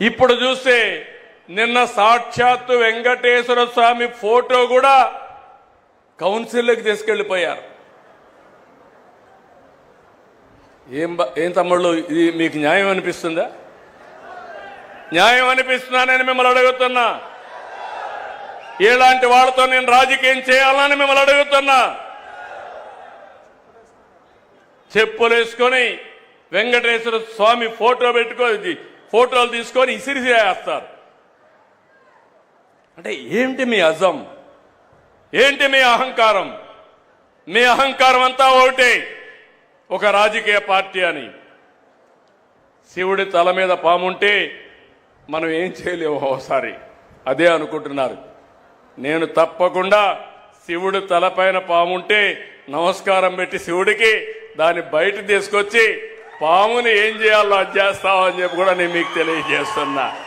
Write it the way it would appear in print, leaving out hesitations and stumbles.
ఇప్పుడు చూస్తే నిన్న సాక్షాత్తు వెంకటేశ్వర స్వామి ఫోటో కూడా కౌన్సిల్లోకి తీసుకెళ్లిపోయారు. ఏం తమ్ముళ్ళు, ఇది మీకు న్యాయం అనిపిస్తుందా? న్యాయం అనిపిస్తున్నానని మిమ్మల్ని అడుగుతున్నా. ఇలాంటి వాళ్ళతో నేను రాజకీయం చేయాలని మిమ్మల్ని అడుగుతున్నా. చెప్పులేసుకొని వెంకటేశ్వర స్వామి ఫోటో పెట్టుకొని ఫోటోలు తీసుకొని ఇసిరిసేస్తారు. అంటే ఏంటి మీ అజం? ఏంటి మీ అహంకారం? మీ అహంకారం అంతా ఒకటే, ఒక రాజకీయ పార్టీ అని. శివుడి తల మీద పాముంటే మనం ఏం చేయలేము ఒకసారి, అదే అనుకుంటున్నారు. నేను తప్పకుండా శివుడి తలపైన పాముంటే నమస్కారం పెట్టి శివుడికి దాన్ని బయట తీసుకొచ్చి పాముని ఏం చేయాలో అది చేస్తామని చెప్పి కూడా నేను మీకు తెలియజేస్తున్నా.